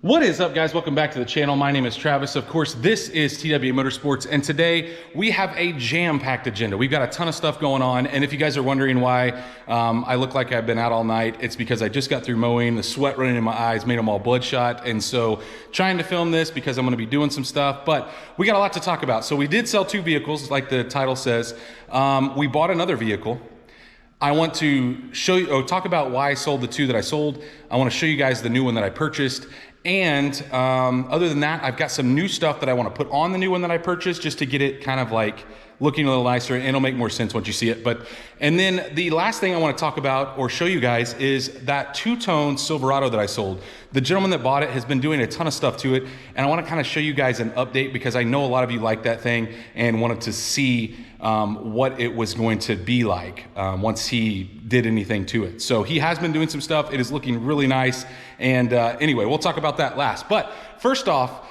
What is up, guys? Welcome back to the channel. My name is Travis. Of course, this is TW Motorsports, and today we have a jam-packed agenda. We've got a ton of stuff going on, and if you guys are wondering why I look like I've been out all night, it's because I just got through mowing. The sweat running in my eyes made them all bloodshot, and so trying to film this because I'm going to be doing some stuff, but we got a lot to talk about. So we did sell two vehicles, like the title says. We bought another vehicle. I want to show you, talk about why I sold the two that I sold. I want to show you guys the new one that I purchased. And other than that, I've got some new stuff that I want to put on the new one that I purchased just to get it kind of like looking a little nicer, and it'll make more sense once you see it. And then the last thing I want to talk about or show you guys is that two-tone Silverado that I sold. The gentleman that bought it has been doing a ton of stuff to it, and I want to kind of show you guys an update because I know a lot of you like that thing and wanted to see what it was going to be like once he did anything to it. So he has been doing some stuff. It is looking really nice. And anyway, we'll talk about that last. But first off,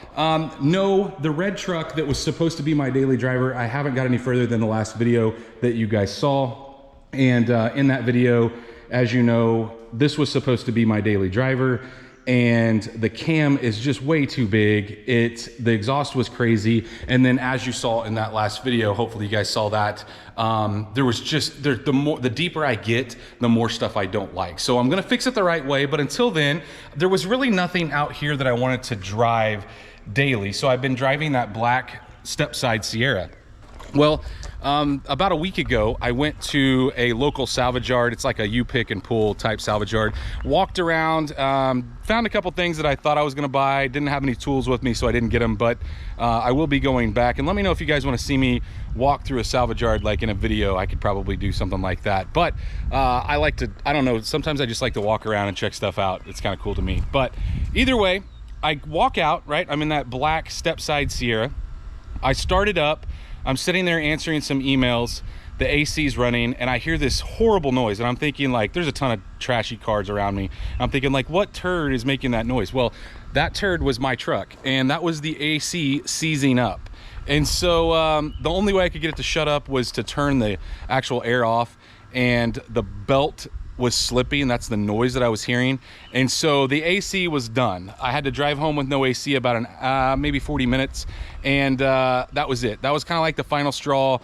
no, the red truck that was supposed to be my daily driver, I haven't got any further than the last video that you guys saw. And in that video, as you know, this was supposed to be my daily driver, and the cam is just way too big. The exhaust was crazy. And then as you saw in that last video, hopefully you guys saw that, there was just, the deeper I get, the more stuff I don't like. So I'm gonna fix it the right way, but until then, there was really nothing out here that I wanted to drive daily. So I've been driving that black step-side Sierra. Well, about a week ago, I went to a local salvage yard. It's like a you pick and pull type salvage yard. Walked around, found a couple things that I thought I was gonna buy. Didn't have any tools with me, so I didn't get them, but I will be going back. And let me know if you guys wanna see me walk through a salvage yard like in a video. I could probably do something like that. But I like to, I don't know, sometimes I just like to walk around and check stuff out. It's kind of cool to me. But either way, I walk out, right? I'm in that black step-side Sierra. I started up. I'm sitting there answering some emails, the AC's running, and I hear this horrible noise, and I'm thinking like, there's a ton of trashy cars around me. I'm thinking like, what turd is making that noise? Well, that turd was my truck, and that was the AC seizing up. And so the only way I could get it to shut up was to turn the actual air off, and the belt was slipping. That's the noise that I was hearing. And so the AC was done. I had to drive home with no AC about maybe 40 minutes. And that was it. That was kind of like the final straw.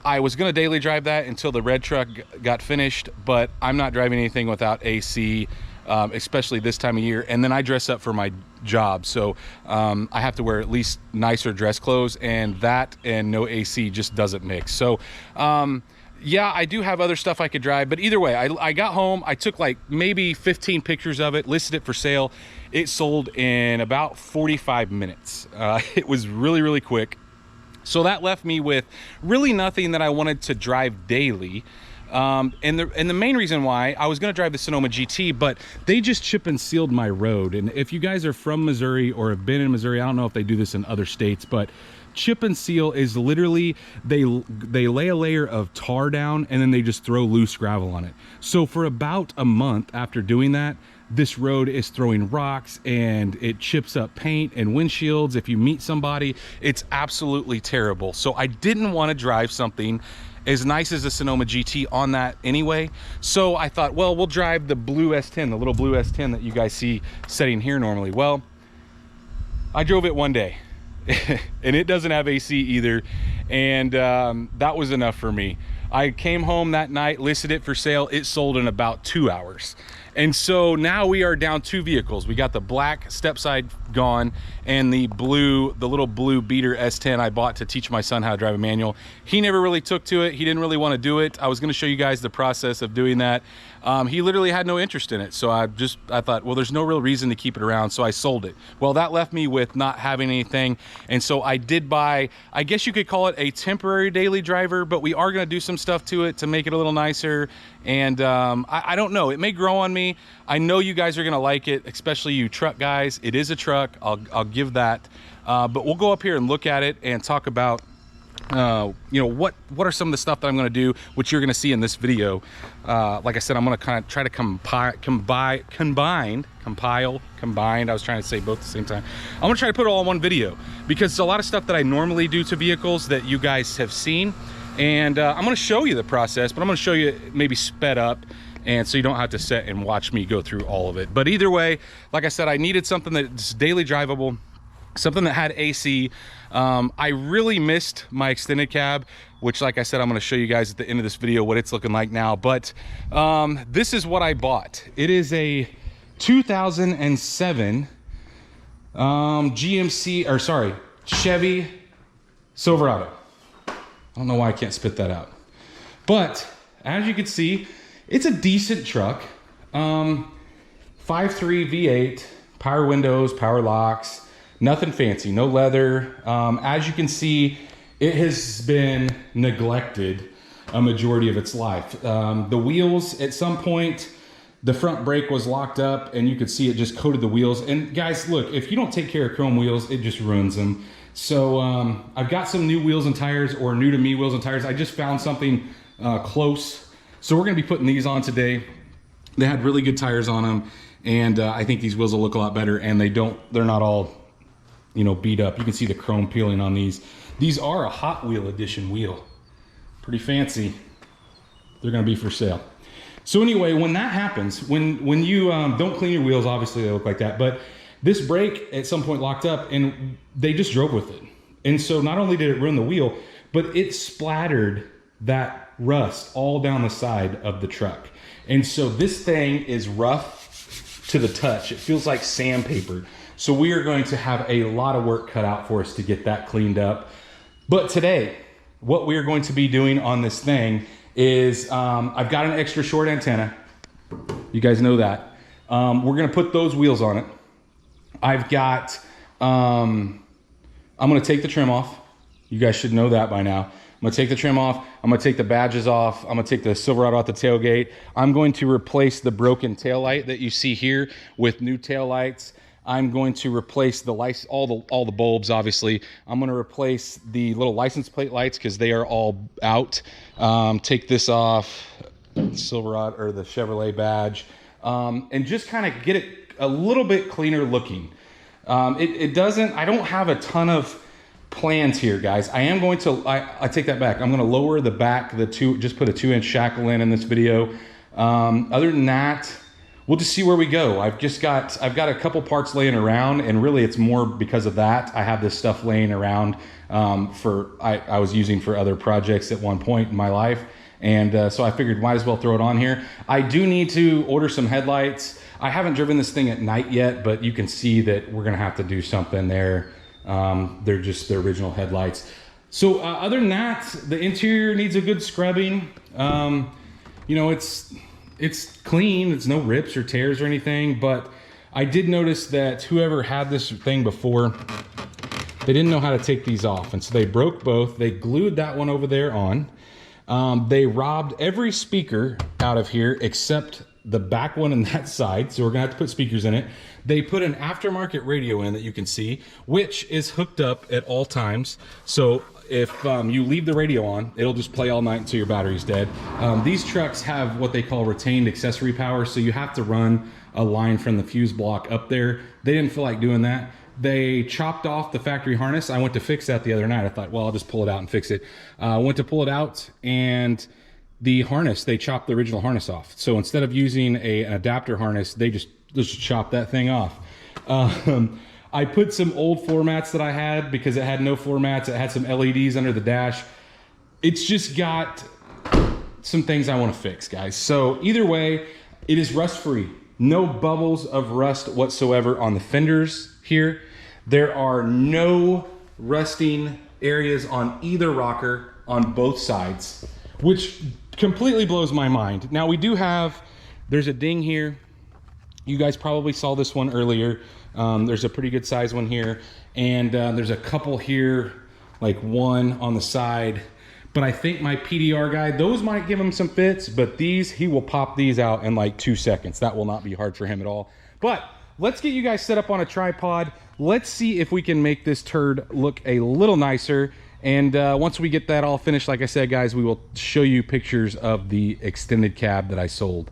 I was gonna daily drive that until the red truck got finished, but I'm not driving anything without AC, especially this time of year. And then I dress up for my job. So I have to wear at least nicer dress clothes, and that and no AC just doesn't mix. So, yeah, I do have other stuff I could drive, but either way, I got home, I took like maybe 15 pictures of it, listed it for sale. It sold in about 45 minutes. It was really, really quick. So that left me with really nothing that I wanted to drive daily. And the main reason why, I was gonna drive the Sonoma GT, but they just chip and sealed my road. And if you guys are from Missouri or have been in Missouri, I don't know if they do this in other states, but chip and seal is literally, they lay a layer of tar down and then they just throw loose gravel on it. So for about a month after doing that, this road is throwing rocks and it chips up paint and windshields. If you meet somebody, it's absolutely terrible. So I didn't want to drive something as nice as the Sonoma GT on that anyway. So I thought, well, we'll drive the blue S10, the little blue S10 that you guys see sitting here normally. Well, I drove it one day. And it doesn't have AC either, and that was enough for me. I came home that night, listed it for sale. It sold in about 2 hours. And so now we are down two vehicles. We got the black step-side gone, and the little blue beater S10 I bought to teach my son how to drive a manual. He never really took to it. He didn't really want to do it. I was going to show you guys the process of doing that. He literally had no interest in it. So I thought, well, there's no real reason to keep it around. So I sold it. Well, that left me with not having anything. And so I did buy, I guess you could call it a temporary daily driver, but we are going to do some stuff to it to make it a little nicer. And I don't know, it may grow on me. I know you guys are going to like it, especially you truck guys. It is a truck. I'll give that. But we'll go up here and look at it and talk about you know, what are some of the stuff that I'm going to do, which you're going to see in this video. Like I said, I'm going to kind of try to combine. I was trying to say both at the same time. I'm going to try to put it all in one video because it's a lot of stuff that I normally do to vehicles that you guys have seen. And I'm going to show you the process, but I'm going to show you maybe sped up and so you don't have to sit and watch me go through all of it. But either way, like I said, I needed something that's daily drivable, something that had AC. I really missed my extended cab, which, like I said, I'm going to show you guys at the end of this video what it's looking like now. But this is what I bought. It is a 2007 Chevy Silverado. I don't know why I can't spit that out, but as you can see, it's a decent truck. 5.3 V8, power windows, power locks, nothing fancy, no leather. As you can see, it has been neglected a majority of its life. The wheels, at some point, the front brake was locked up and you could see it just coated the wheels. And guys, look, if you don't take care of chrome wheels, it just ruins them. So I've got some new wheels and tires, or new to me wheels and tires. I just found something close. So we're gonna be putting these on today. They had really good tires on them, and I think these wheels will look a lot better, and they're not all, you know, beat up. You can see the chrome peeling on these. These are a Hot Wheel edition wheel. Pretty fancy. They're gonna be for sale. So anyway, when that happens, when you don't clean your wheels, obviously they look like that, but this brake at some point locked up and they just drove with it. And so not only did it ruin the wheel, but it splattered that rust all down the side of the truck. And so this thing is rough to the touch. It feels like sandpaper. So we are going to have a lot of work cut out for us to get that cleaned up. But today, what we are going to be doing on this thing is I've got an extra short antenna. You guys know that. We're gonna put those wheels on it. I've got, I'm gonna take the trim off. You guys should know that by now. I'm gonna take the trim off. I'm gonna take the badges off. I'm gonna take the Silverado out the tailgate. I'm going to replace the broken tail light that you see here with new tail lights. I'm going to replace the lights, all the bulbs, obviously. I'm gonna replace the little license plate lights because they are all out. Take this off, Silverado or the Chevrolet badge, and just kind of get it a little bit cleaner looking. I don't have a ton of plans here, guys. I am going to, I take that back. I'm gonna lower the back, just put a 2-inch shackle in this video. Other than that, we'll just see where we go. I've got a couple parts laying around, and really it's more because of that. I have this stuff laying around I was using for other projects at one point in my life. And so I figured might as well throw it on here. I do need to order some headlights. I haven't driven this thing at night yet, but you can see that we're gonna have to do something there. They're just the original headlights. So other than that, the interior needs a good scrubbing. You know, it's clean. It's no rips or tears or anything, but I did notice that whoever had this thing before, they didn't know how to take these off. And so they broke both. They glued that one over there on. They robbed every speaker out of here except the back one and that side. So we're gonna have to put speakers in it. They put an aftermarket radio in that you can see, which is hooked up at all times. So if you leave the radio on, it'll just play all night until your battery's dead. These trucks have what they call retained accessory power, so you have to run a line from the fuse block up there. They didn't feel like doing that. They chopped off the factory harness. I went to fix that the other night. I thought, well, I'll just pull it out and fix it. Went to pull it out, and the harness, they chopped the original harness off. So instead of using an adapter harness, they just chopped that thing off. I put some old floor mats that I had because it had no floor mats. It had some LEDs under the dash. It's just got some things I want to fix, guys. So either way, it is rust free. No bubbles of rust whatsoever on the fenders here. There are no rusting areas on either rocker on both sides, which completely blows my mind. Now we do have, there's a ding here. You guys probably saw this one earlier. There's a pretty good size one here. And there's a couple here, like one on the side. But I think my PDR guy, those might give him some fits, but these, he will pop these out in like 2 seconds. That will not be hard for him at all. But let's get you guys set up on a tripod. Let's see if we can make this turd look a little nicer. And once we get that all finished, like I said, guys, we will show you pictures of the extended cab that I sold.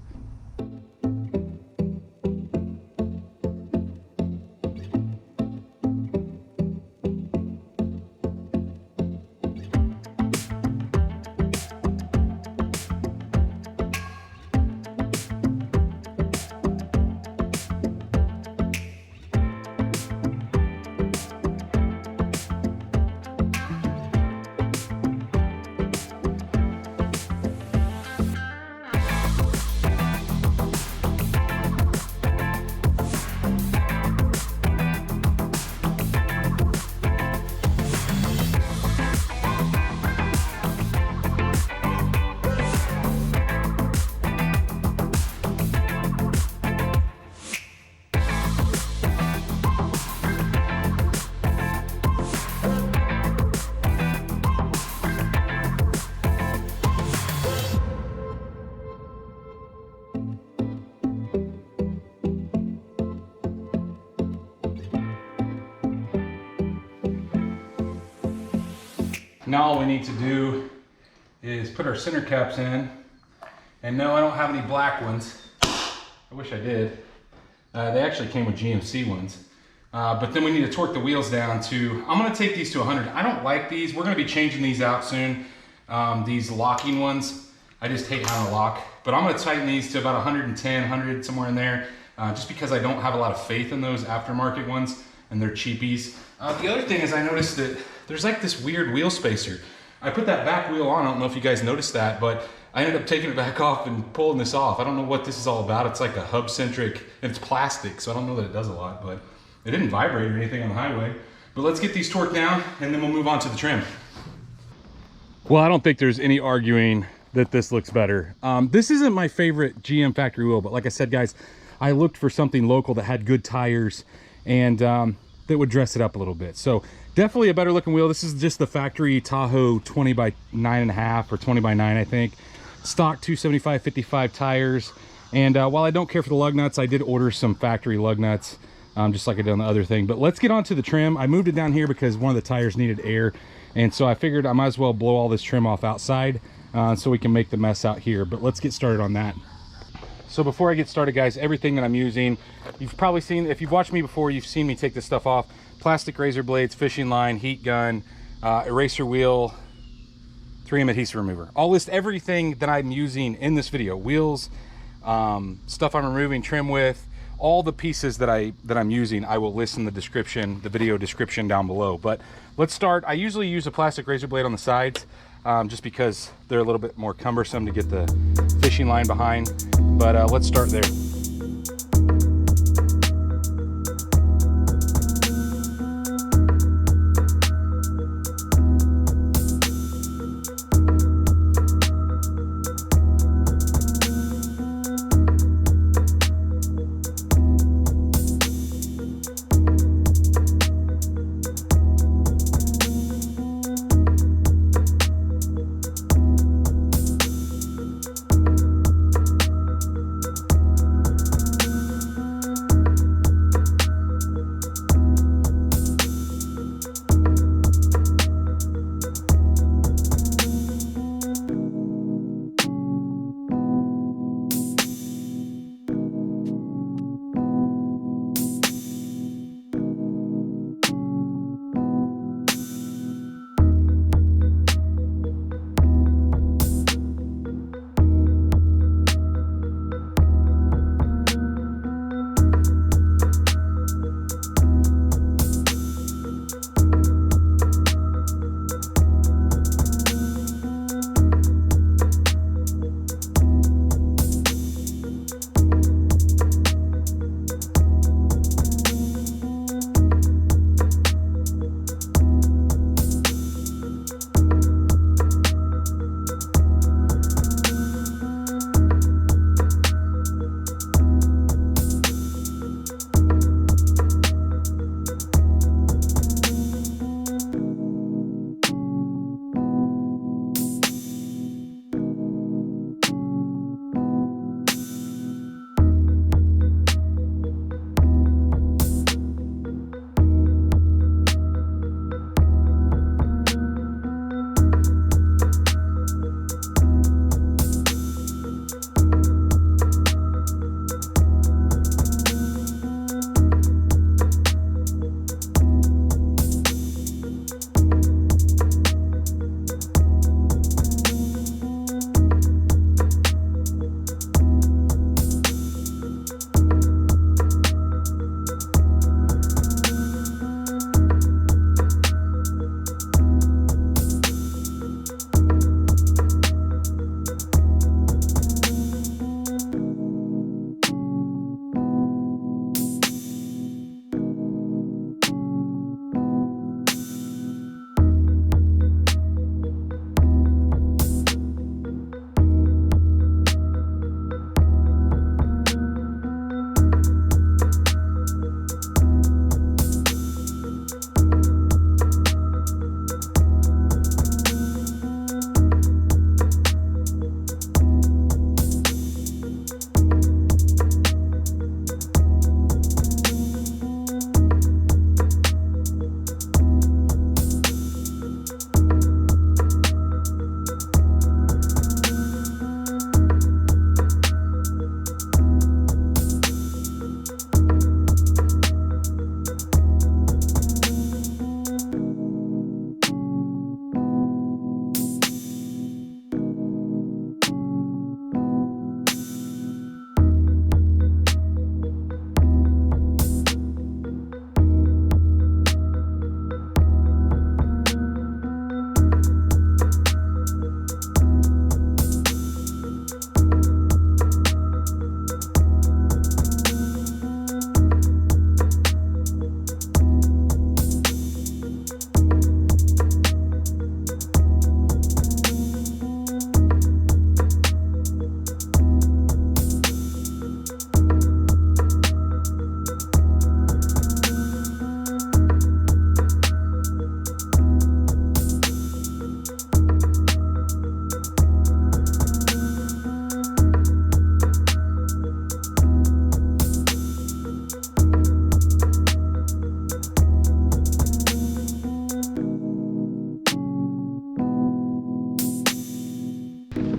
Now all we need to do is put our center caps in. And no, I don't have any black ones. I wish I did. They actually came with GMC ones. But then we need to torque the wheels down to, I'm gonna take these to 100. I don't like these. We're gonna be changing these out soon. These locking ones, I just hate how to lock. But I'm gonna tighten these to about 110, 100, somewhere in there, just because I don't have a lot of faith in those aftermarket ones, and they're cheapies. The other thing is I noticed that there's like this weird wheel spacer. I put that back wheel on, I don't know if you guys noticed that, but I ended up taking it back off and pulling this off. I don't know what this is all about. It's like a hub-centric, and it's plastic, so I don't know that it does a lot, but it didn't vibrate or anything on the highway. But let's get these torqued down, and then we'll move on to the trim. Well, I don't think there's any arguing that this looks better. This isn't my favorite GM factory wheel, but like I said, guys, I looked for something local that had good tires and that would dress it up a little bit. So definitely a better looking wheel. This is just the factory Tahoe 20 by 9.5 or 20 by 9, I think. Stock 275/55 tires. And while I don't care for the lug nuts, I did order some factory lug nuts, just like I did on the other thing. But let's get on to the trim. I moved it down here because one of the tires needed air. And so I figured I might as well blow all this trim off outside so we can make the mess out here. But let's get started on that. So before I get started, guys, everything that I'm using, you've probably seen, if you've watched me before, you've seen me take this stuff off. Plastic razor blades, fishing line, heat gun, eraser wheel, 3M adhesive remover. I'll list everything that I'm using in this video. Wheels, stuff I'm removing trim with, all the pieces that I'm using, I will list in the description, the video description down below. But let's start. I usually use a plastic razor blade on the sides, just because they're a little bit more cumbersome to get the fishing line behind. But let's start there.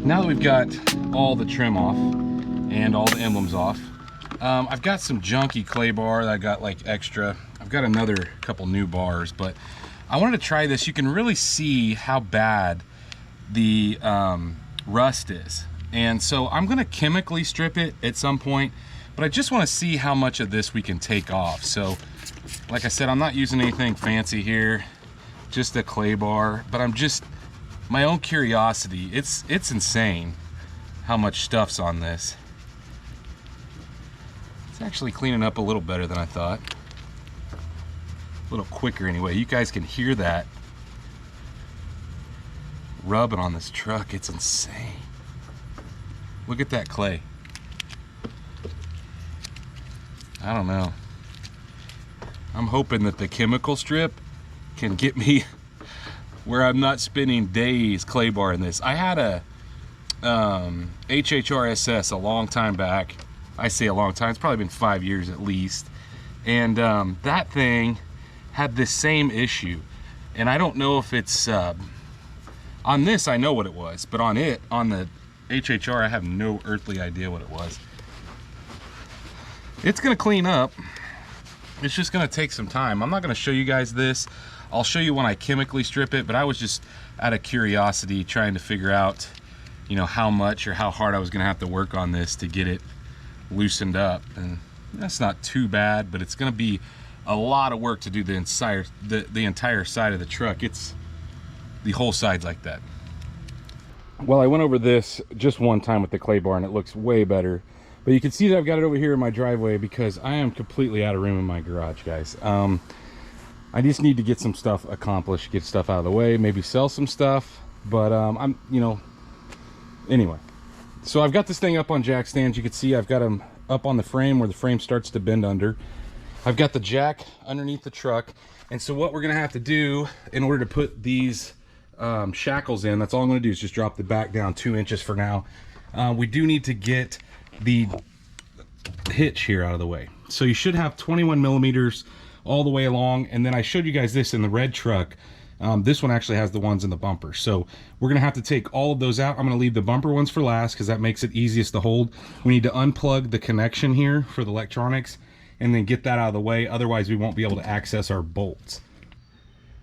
Now that we've got all the trim off and all the emblems off, I've got some junky clay bar that I got like extra. I've got another couple new bars, but I wanted to try this. You can really see how bad the rust is. And so I'm gonna chemically strip it at some point, but I just wanna see how much of this we can take off. So like I said, I'm not using anything fancy here, just a clay bar, but I'm just, my own curiosity. It's insane how much stuff's on this. It's actually cleaning up a little better than I thought. A little quicker anyway. You guys can hear that rubbing on this truck. It's insane. Look at that clay. I don't know. I'm hoping that the chemical strip can get me where I'm not spending days clay barring this. I had a HHRSS a long time back. I say a long time, it's probably been 5 years at least. And that thing had this same issue. And I don't know if it's, on this I know what it was, but on the HHR, I have no earthly idea what it was. It's gonna clean up. It's just gonna take some time. I'm not gonna show you guys this. I'll show you when I chemically strip it, but I was just out of curiosity trying to figure out, you know, how much or how hard I was gonna have to work on this to get it loosened up. And that's not too bad, but it's gonna be a lot of work to do the entire side of the truck. It's the whole side's like that. Well, I went over this just one time with the clay bar and it looks way better. But you can see that I've got it over here in my driveway because I am completely out of room in my garage, guys. I just need to get some stuff accomplished, get stuff out of the way, maybe sell some stuff. But I'm, you know, anyway. So I've got this thing up on jack stands. You can see I've got them up on the frame where the frame starts to bend under. I've got the jack underneath the truck. And so what we're gonna have to do in order to put these shackles in, that's all I'm gonna do is just drop the back down 2 inches for now. We do need to get the hitch here out of the way. So you should have 21 millimeters all the way along. And then I showed you guys this in the red truck. This one actually has the ones in the bumper. So we're gonna have to take all of those out. I'm gonna leave the bumper ones for last because that makes it easiest to hold. We need to unplug the connection here for the electronics and then get that out of the way. Otherwise we won't be able to access our bolts.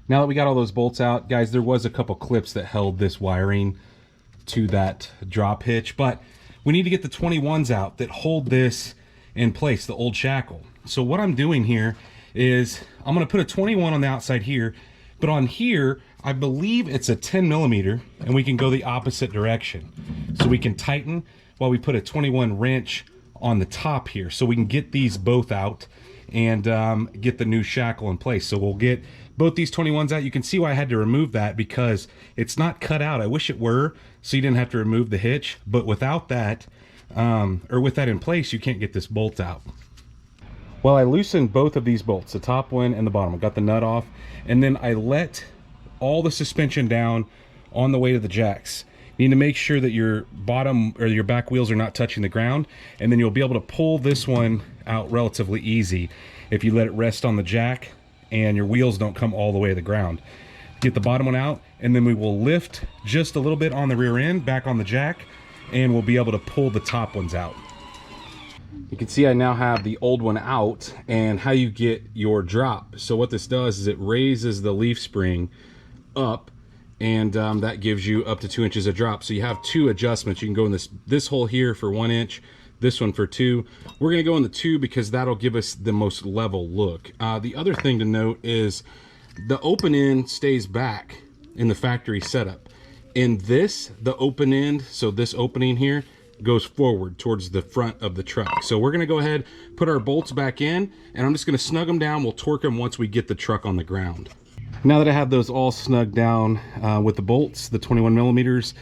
Now that we got all those bolts out, guys, there was a couple clips that held this wiring to that drop hitch, but we need to get the 21s out that hold this in place, the old shackle. So what I'm doing here is I'm gonna put a 21 on the outside here, but on here, I believe it's a 10 millimeter and we can go the opposite direction. So we can tighten while we put a 21 wrench on the top here. So we can get these both out and get the new shackle in place. So we'll get both these 21s out. You can see why I had to remove that because it's not cut out. I wish it were, so you didn't have to remove the hitch, but without that, or with that in place, you can't get this bolt out. Well, I loosened both of these bolts, the top one and the bottom. I got the nut off, and then I let all the suspension down on the way to the jacks. You need to make sure that your bottom or your back wheels are not touching the ground, and then you'll be able to pull this one out relatively easy if you let it rest on the jack and your wheels don't come all the way to the ground. Get the bottom one out, and then we will lift just a little bit on the rear end back on the jack, and we'll be able to pull the top ones out. You can see I now have the old one out and how you get your drop. So what this does is it raises the leaf spring up, and that gives you up to 2 inches of drop. So you have two adjustments. You can go in this hole here for 1 inch, this one for 2. We're gonna go in the 2 because that'll give us the most level look. The other thing to note is the open end stays back in the factory setup. In this, the open end, so this opening here, goes forward towards the front of the truck. So we're gonna go ahead, put our bolts back in, and I'm just gonna snug them down. We'll torque them once we get the truck on the ground. Now that I have those all snugged down with the bolts, the 21 millimeters,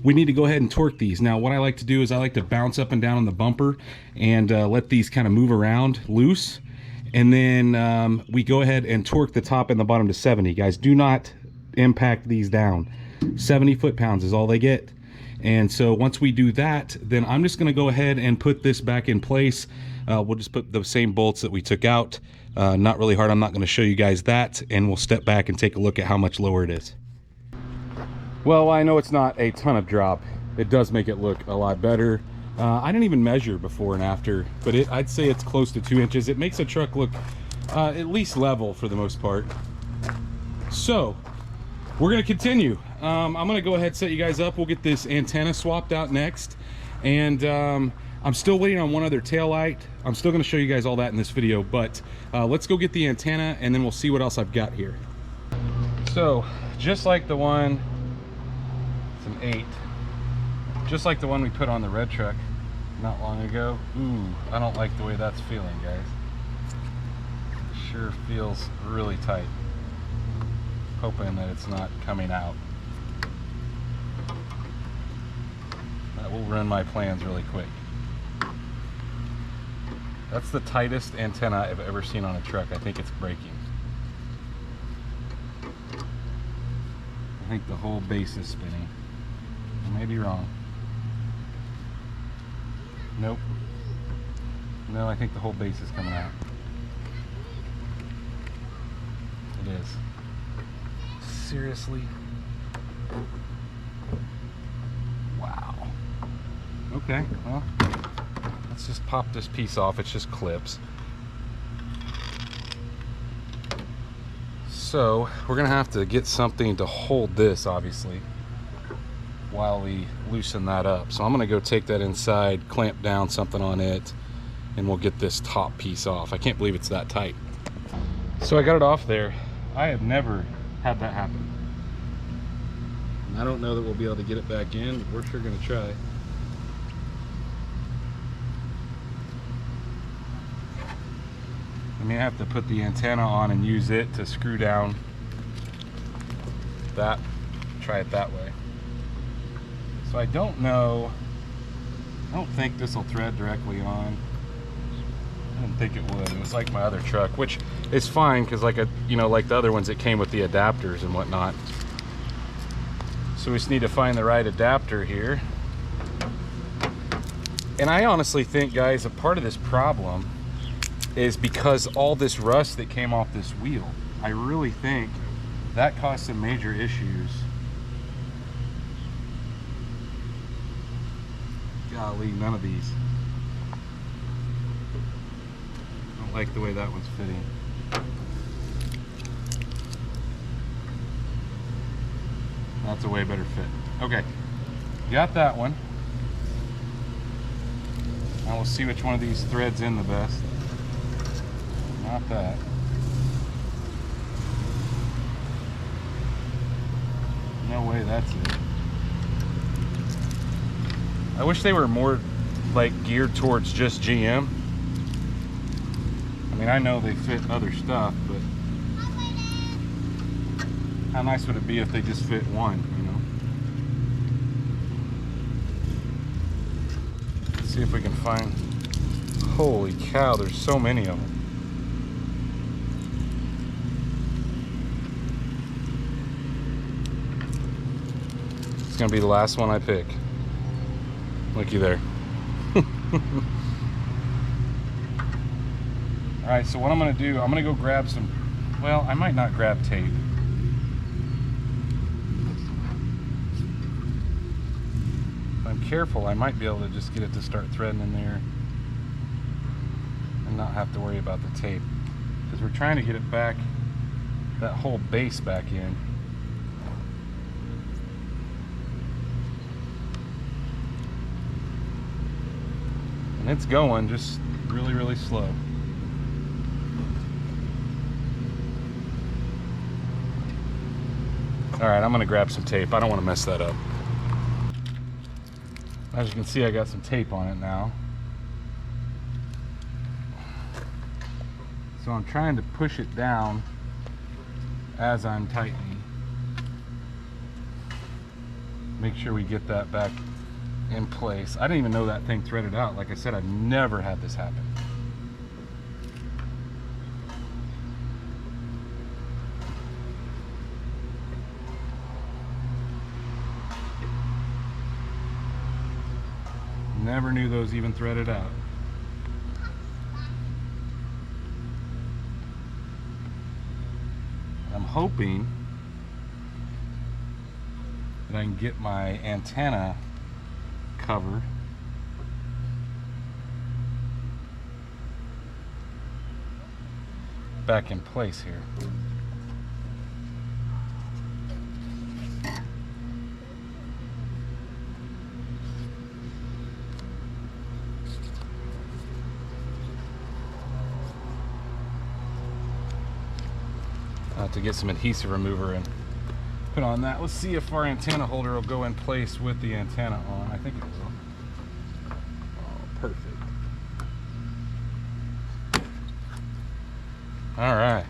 we need to go ahead and torque these. Now what I like to do is I like to bounce up and down on the bumper and let these kind of move around loose. And then we go ahead and torque the top and the bottom to 70. Guys, do not impact these down. 70 foot-pounds is all they get. And so once we do that, then I'm just gonna go ahead and put this back in place. We'll just put the same bolts that we took out. Not really hard, I'm not gonna show you guys that, and we'll step back and take a look at how much lower it is. Well, I know it's not a ton of drop. it does make it look a lot better. I didn't even measure before and after, but I'd say it's close to 2 inches. It makes a truck look at least level for the most part. So we're gonna continue. I'm gonna go ahead and set you guys up. We'll get this antenna swapped out next, and I'm still waiting on one other tail light. I'm still gonna show you guys all that in this video, but let's go get the antenna and then we'll see what else I've got here. So just like the one, it's an 8, just like the one we put on the red truck not long ago. Ooh, I don't like the way that's feeling, guys. It sure feels really tight. Hoping that it's not coming out. That will ruin my plans really quick. That's the tightest antenna I've ever seen on a truck. I think it's breaking. I think the whole base is spinning. I may be wrong. Nope. No, I think the whole base is coming out. It is. Seriously? Wow. Okay, well, let's just pop this piece off. It's just clips. So we're gonna have to get something to hold this, obviously, while we loosen that up. So I'm gonna go take that inside, clamp down something on it, and we'll get this top piece off. I can't believe it's that tight. So I got it off there. I have never had that happen. And I don't know that we'll be able to get it back in, but we're sure gonna try. I may have to put the antenna on and use it to screw down that, try it that way. So I don't know, I don't think this will thread directly on. I didn't think it would. It was like my other truck, which is fine because like like the other ones, it came with the adapters and whatnot. So we just need to find the right adapter here. And I honestly think, guys, a part of this problem is because all this rust that came off this wheel. I really think that caused some major issues. Golly, none of these. I don't like the way that one's fitting. That's a way better fit. Okay, got that one. Now we'll see which one of these threads in the best. Not that. No way that's it. I wish they were more like geared towards just GM. I mean, I know they fit other stuff, but how nice would it be if they just fit one, you know? Let's see if we can find, holy cow, there's so many of them. It's gonna be the last one I pick. Looky there. All right, so what I'm gonna do, I'm gonna go grab some, well, I might not grab tape. If I'm careful, I might be able to just get it to start threading in there and not have to worry about the tape, because we're trying to get it back, that whole base back in. And it's going just really, really slow. All right, I'm gonna grab some tape. I don't wanna mess that up. As you can see, I got some tape on it now. So I'm trying to push it down as I'm tightening. Make sure we get that back in place. I didn't even know that thing threaded out. Like I said, I've never had this happen. Never knew those even threaded out. I'm hoping that I can get my antenna cover. Back in place here. To get some adhesive remover and put on that. Let's see if our antenna holder will go in place with the antenna on. I think it will. Oh, perfect. All right.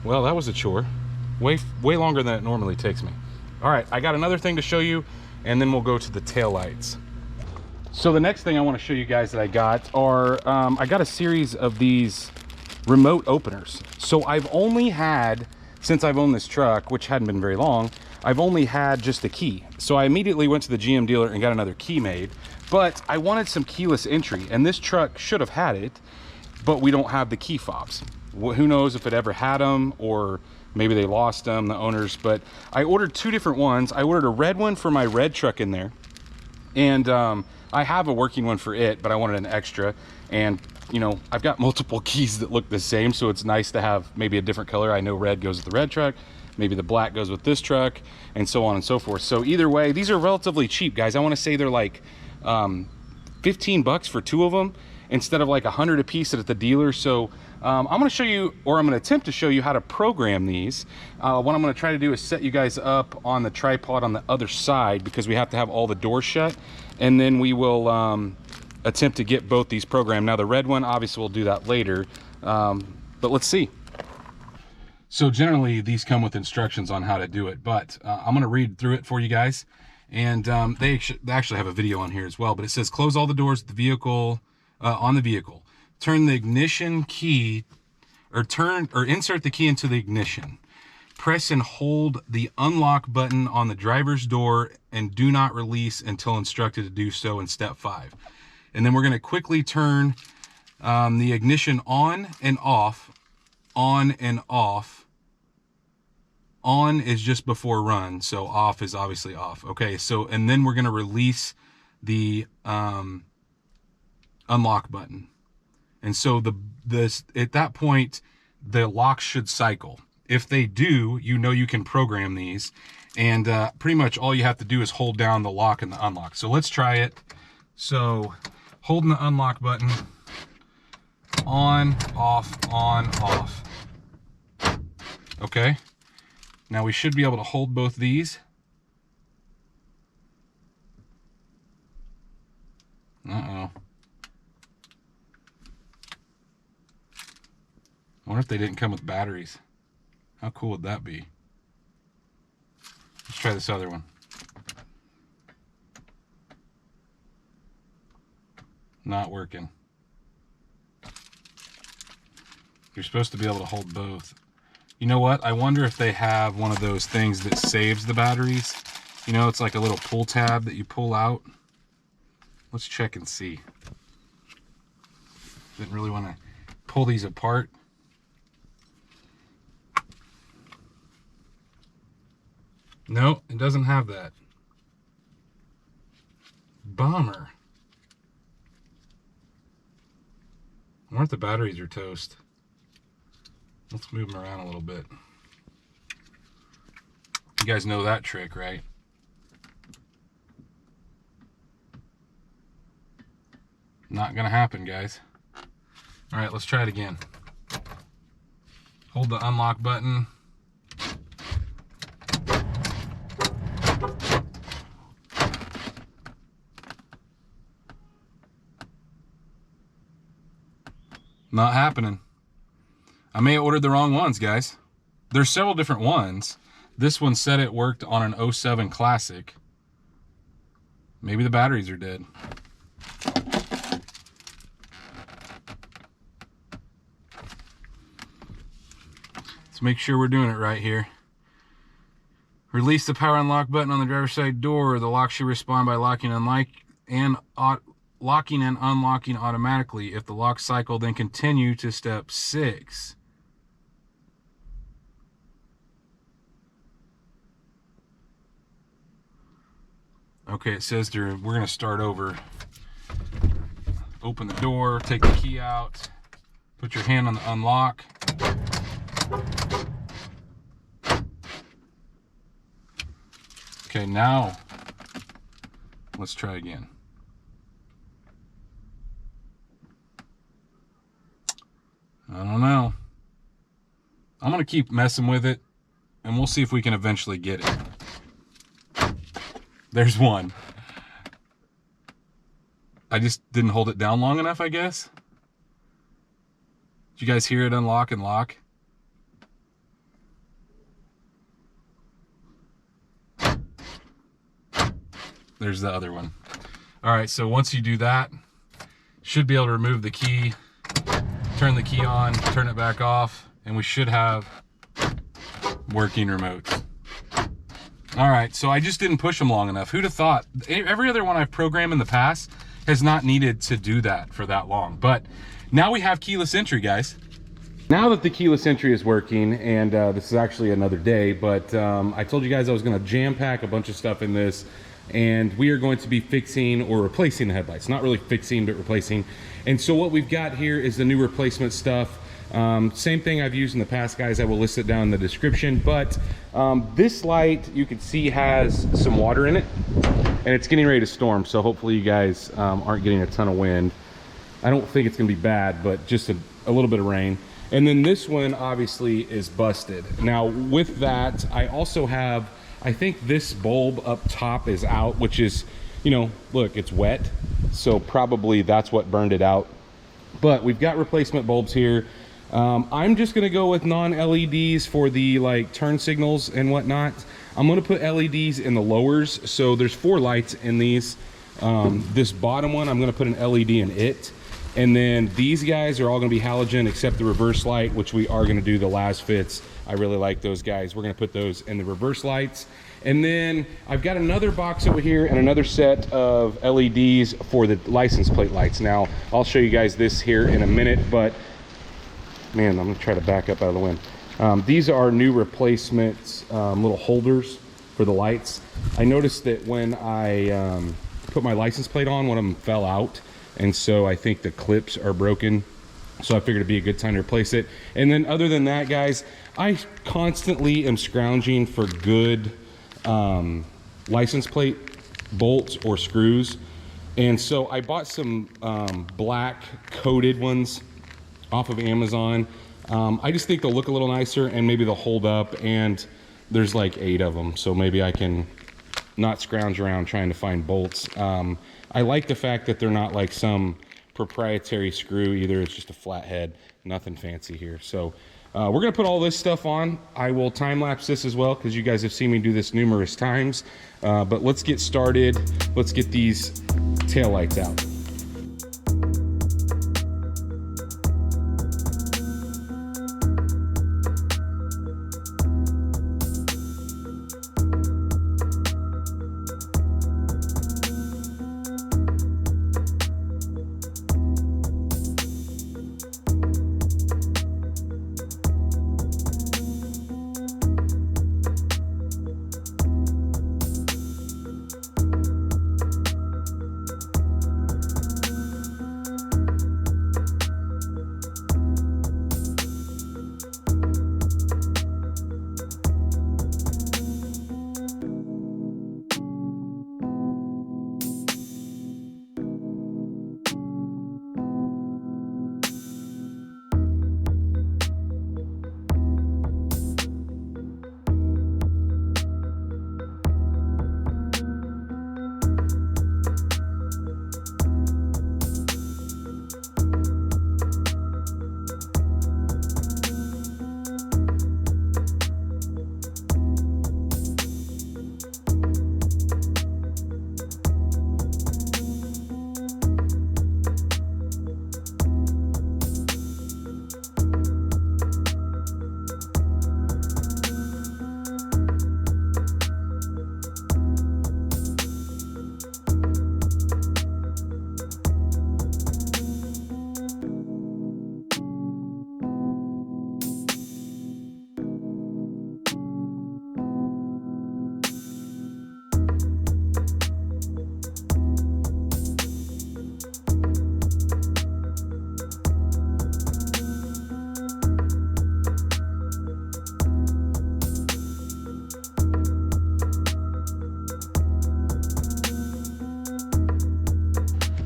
Well, that was a chore. Way longer than it normally takes me. All right, I got another thing to show you, and then we'll go to the tail lights. So the next thing I want to show you guys that I got are, I got a series of these remote openers. So I've only had, since I've owned this truck, which hadn't been very long, I've only had just the key. So I immediately went to the GM dealer and got another key made, but I wanted some keyless entry, and this truck should have had it, but we don't have the key fobs. Who knows if it ever had them, or maybe they lost them, the owners, but I ordered two different ones. I ordered a red one for my red truck in there, and I have a working one for it, but I wanted an extra. And you know, I've got multiple keys that look the same, so it's nice to have maybe a different color. I know red goes with the red truck, maybe the black goes with this truck, and so on and so forth. So either way, these are relatively cheap, guys. I want to say they're like 15 bucks for two of them instead of like 100 a piece at the dealer. So I'm going to show you, or I'm going to attempt to show you how to program these. What I'm going to try to do is set you guys up on the tripod on the other side, because we have to have all the doors shut, and then we will attempt to get both these programmed. Now the red one, obviously we'll do that later, but let's see. So generally these come with instructions on how to do it, but I'm going to read through it for you guys. And they actually have a video on here as well, but it says close all the doors of the vehicle, on the vehicle. Turn the ignition key, or insert the key into the ignition. Press and hold the unlock button on the driver's door and do not release until instructed to do so in step 5. And then we're going to quickly turn the ignition on and off, on and off. On is just before run, so off is obviously off. Okay, so, and then we're going to release the unlock button. And so at that point, the locks should cycle. If they do, you know you can program these. And pretty much all you have to do is hold down the lock and the unlock. So let's try it. So holding the unlock button, on, off, off. Okay. Now we should be able to hold both these. Uh-oh. I wonder if they didn't come with batteries. How cool would that be? Let's try this other one. Not working. You're supposed to be able to hold both. You know what? I wonder if they have one of those things that saves the batteries. You know, it's like a little pull tab that you pull out. Let's check and see. Didn't really want to pull these apart. No, it doesn't have that. Bummer. I wonder if the batteries are toast. Let's move them around a little bit. You guys know that trick, right? Not gonna happen, guys. All right, let's try it again. Hold the unlock button. Not happening. I may have ordered the wrong ones, guys. There's several different ones. This one said it worked on an 07 Classic. Maybe the batteries are dead. Let's make sure we're doing it right here. Release the power unlock button on the driver's side door. The lock should respond by locking and unlocking automatically. If the lock cycle, then continue to step 6. Okay, it says we're gonna start over. Open the door, take the key out, put your hand on the unlock. Okay, now let's try again. I don't know. I'm gonna keep messing with it and we'll see if we can eventually get it. There's one. I just didn't hold it down long enough, I guess. Did you guys hear it unlock and lock? There's the other one. All right, so once you do that, should be able to remove the key, turn the key on, turn it back off, and we should have working remotes. All right, so I just didn't push them long enough. Who'd have thought? Every other one I've programmed in the past has not needed to do that for that long. But now we have keyless entry, guys. Now that the keyless entry is working, and this is actually another day, but I told you guys I was gonna jam pack a bunch of stuff in this, and we are going to be fixing or replacing the headlights. Not really fixing, but replacing. And so what we've got here is the new replacement stuff. Same thing I've used in the past, guys. I will list it down in the description, but this light you can see has some water in it and it's getting ready to storm, so hopefully you guys aren't getting a ton of wind. I don't think it's gonna be bad, but just a little bit of rain. And then this one obviously is busted. Now with that, I also have, I think this bulb up top is out, which is, you know, look, it's wet, so probably that's what burned it out. But we've got replacement bulbs here. I'm just gonna go with non-LEDs for the like turn signals and whatnot. I'm gonna put LEDs in the lowers. So there's 4 lights in these. This bottom one, I'm gonna put an LED in it. And then these guys are all gonna be halogen except the reverse light, which we are gonna do the last fits. I really like those guys. We're gonna put those in the reverse lights. And then I've got another box over here and another set of LEDs for the license plate lights. Now, I'll show you guys this here in a minute, but man, I'm gonna try to back up out of the wind. These are new replacements, little holders for the lights. I noticed that when I put my license plate on, one of them fell out. And so I think the clips are broken. So I figured it'd be a good time to replace it. And then other than that, guys, I constantly am scrounging for good license plate bolts or screws. And so I bought some black coated ones off of Amazon. I just think they'll look a little nicer and maybe they'll hold up, and there's like 8 of them. So maybe I can not scrounge around trying to find bolts. I like the fact that they're not like some proprietary screw either. It's just a flathead, nothing fancy here. So we're gonna put all this stuff on. I will time lapse this as well because you guys have seen me do this numerous times. But let's get started. Let's get these tail lights out.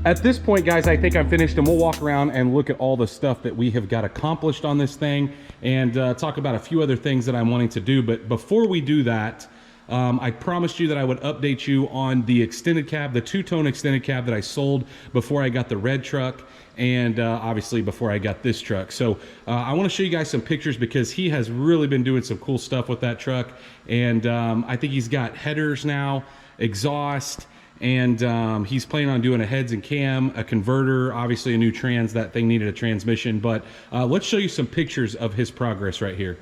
At this point, guys, I think I'm finished, and we'll walk around and look at all the stuff that we have got accomplished on this thing, and talk about a few other things that I'm wanting to do. But before we do that, I promised you that I would update you on the extended cab, the two-tone extended cab that I sold before I got the red truck, and obviously before I got this truck. So I want to show you guys some pictures, because he has really been doing some cool stuff with that truck. And I think he's got headers now, exhaust, and he's planning on doing a heads and cam, a converter, obviously a new trans. That thing needed a transmission. But let's show you some pictures of his progress right here.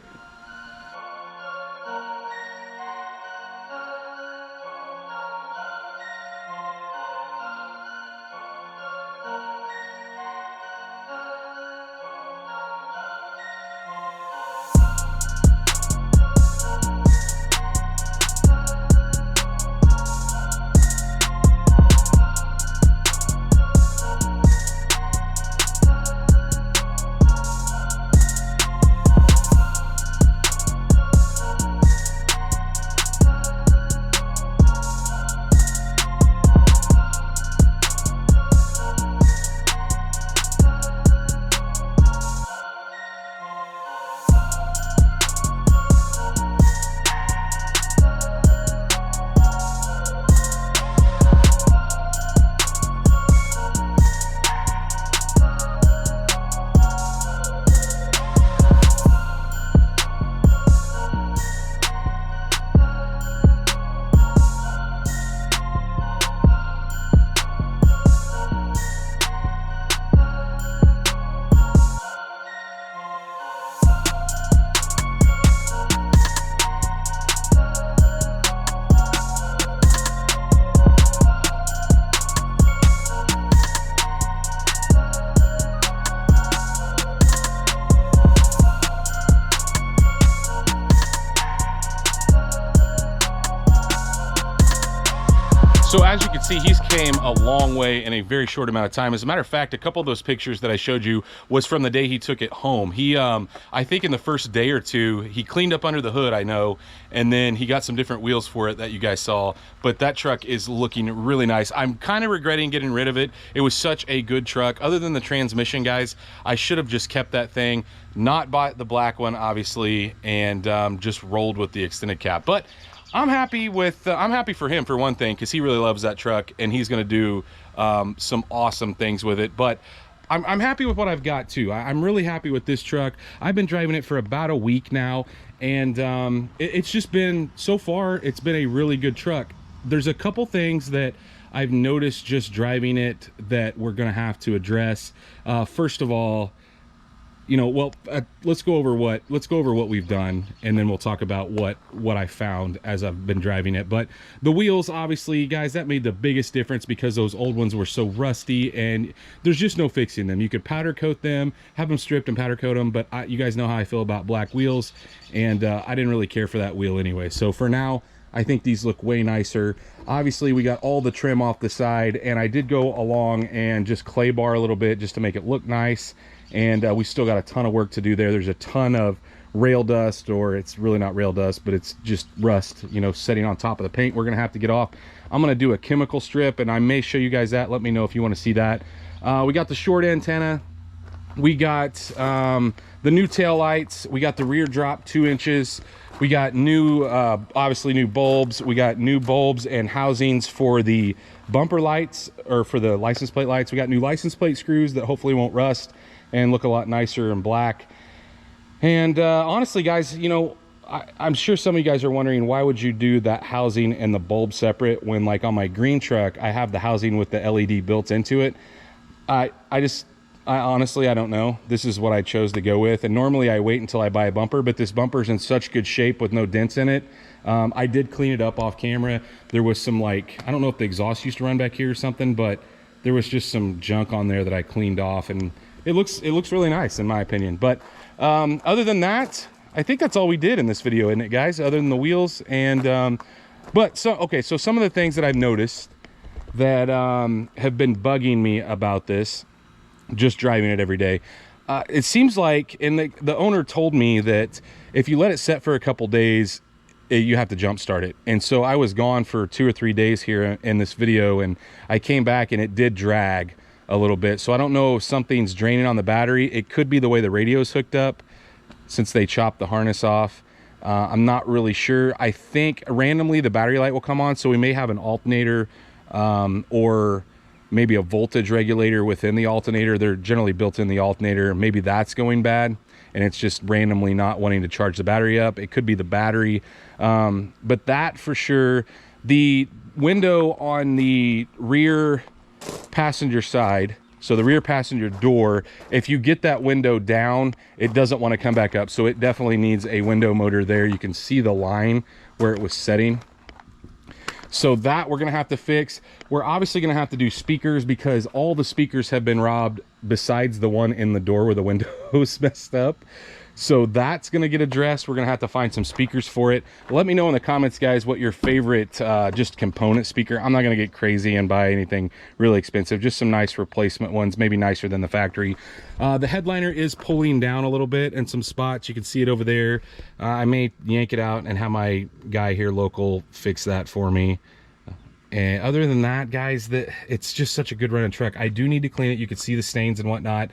So as you can see, he's came a long way in a very short amount of time. As a matter of fact, a couple of those pictures that I showed you was from the day he took it home. He, I think in the first day or two, he cleaned up under the hood, I know, and then he got some different wheels for it that you guys saw. But that truck is looking really nice. I'm kind of regretting getting rid of it. It was such a good truck. Other than the transmission, guys, I should have just kept that thing, not bought the black one, obviously, and just rolled with the extended cab. But I'm happy with, I'm happy for him, for one thing, because he really loves that truck, and he's going to do some awesome things with it. But I'm happy with what I've got too. I'm really happy with this truck. I've been driving it for about a week now, and it's just been, so far, it's been a really good truck. There's a couple things that I've noticed just driving it that we're going to have to address. First of all, you know, well, let's go over what we've done, and then we'll talk about what I found as I've been driving it. But the wheels, obviously, guys, that made the biggest difference, because those old ones were so rusty, and there's just no fixing them. You could powder coat them, have them stripped and powder coat them, but you guys know how I feel about black wheels, and I didn't really care for that wheel anyway. So for now, I think these look way nicer. Obviously, we got all the trim off the side, and I did go along and just clay bar a little bit just to make it look nice. And we still got a ton of work to do there. There's a ton of rail dust, or it's really not rail dust, but it's just rust, you know, setting on top of the paint. We're gonna have to get off. I'm gonna do a chemical strip, and I may show you guys that. Let me know if you want to see that. We got the short antenna. We got the new tail lights. We got the rear drop 2 inches. We got new, obviously new bulbs. We got new bulbs and housings for the bumper lights, or for the license plate lights. We got new license plate screws that hopefully won't rust and look a lot nicer in black. And honestly, guys, you know, I'm sure some of you guys are wondering, why would you do that housing and the bulb separate when, like, on my green truck, I have the housing with the LED built into it? I honestly, I don't know. This is what I chose to go with. And normally I wait until I buy a bumper, but this bumper's in such good shape with no dents in it. I did clean it up off camera. There was some, like, I don't know if the exhaust used to run back here or something, but there was just some junk on there that I cleaned off, and it looks really nice in my opinion. But other than that, I think that's all we did in this video, isn't it, guys? Other than the wheels. And but so, okay, so some of the things that I've noticed that have been bugging me about this, just driving it every day, it seems like, and the owner told me that if you let it set for a couple days, you have to jump start it. And so I was gone for 2 or 3 days here in this video, and I came back and it did drag a little bit. So I don't know if something's draining on the battery. It could be the way the radio's hooked up since they chopped the harness off. I'm not really sure. I think randomly the battery light will come on, so we may have an alternator or maybe a voltage regulator within the alternator. They're generally built in the alternator. Maybe that's going bad and it's just randomly not wanting to charge the battery up. It could be the battery, but that for sure. The window on the rear passenger side, so the rear passenger door, if you get that window down, it doesn't want to come back up. So it definitely needs a window motor there. You can see the line where it was setting. So that we're gonna have to fix. We're obviously gonna have to do speakers because all the speakers have been robbed besides the one in the door where the window's messed up. So that's gonna get addressed. We're gonna have to find some speakers for it. Let me know in the comments, guys, what your favorite just component speaker. I'm not gonna get crazy and buy anything really expensive, just some nice replacement ones, maybe nicer than the factory. The headliner is pulling down a little bit in some spots. You can see it over there. I may yank it out and have my guy here local fix that for me. And other than that, guys, it's just such a good running truck. I do need to clean it. You can see the stains and whatnot.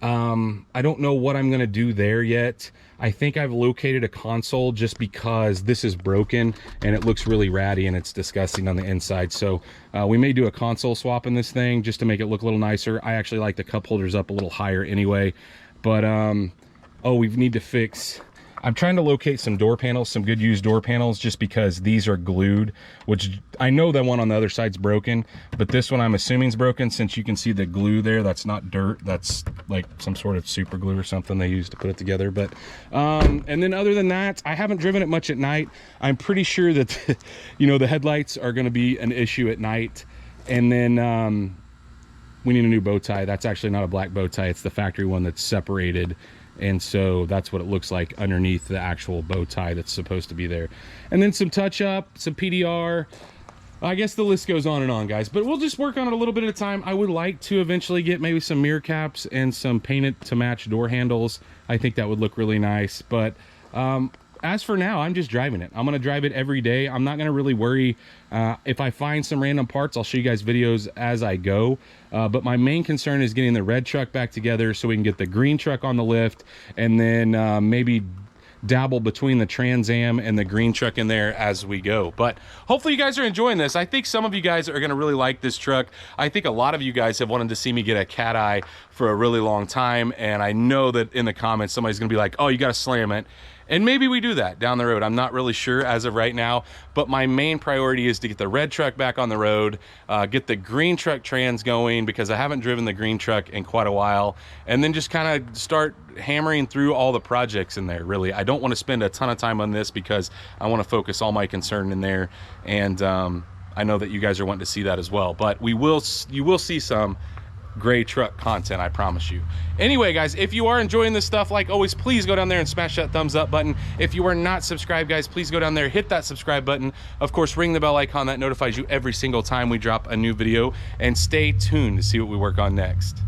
I don't know what I'm gonna do there yet. I think I've located a console just because this is broken and it looks really ratty and it's disgusting on the inside. So we may do a console swap in this thing just to make it look a little nicer. I actually like the cup holders up a little higher anyway. But oh, we need to fix, I'm trying to locate some door panels, some good used door panels, just because these are glued, which I know that one on the other side's broken, but this one I'm assuming is broken since you can see the glue there. That's not dirt, that's like some sort of super glue or something they use to put it together. But and then other than that, I haven't driven it much at night. I'm pretty sure that you know, the headlights are going to be an issue at night. And then we need a new bow tie. That's actually not a black bow tie, it's the factory one that's separated. And so that's what it looks like underneath the actual bow tie that's supposed to be there. And then some touch up, some PDR. I guess the list goes on and on, guys, but we'll just work on it a little bit at a time. I would like to eventually get maybe some mirror caps and some painted to match door handles. I think that would look really nice. But as for now, I'm just driving it. I'm going to drive it every day. I'm not going to really worry. If I find some random parts, I'll show you guys videos as I go. But my main concern is getting the red truck back together so we can get the green truck on the lift, and then maybe dabble between the Trans Am and the green truck in there as we go. But hopefully you guys are enjoying this. I think some of you guys are going to really like this truck. I think a lot of you guys have wanted to see me get a cat eye for a really long time, and I know that in the comments somebody's going to be like, oh, you got to slam it. And maybe we do that down the road. I'm not really sure as of right now, but my main priority is to get the red truck back on the road, get the green truck trans going because I haven't driven the green truck in quite a while, and then just kind of start hammering through all the projects in there. Really, I don't want to spend a ton of time on this because I want to focus all my concern in there, and I know that you guys are wanting to see that as well. But you will see some gray truck content, I promise you. Anyway, guys, if you are enjoying this stuff, like always, please go down there and smash that thumbs up button. If you are not subscribed, guys, please go down there, hit that subscribe button. Of course, ring the bell icon that notifies you every single time we drop a new video, and stay tuned to see what we work on next.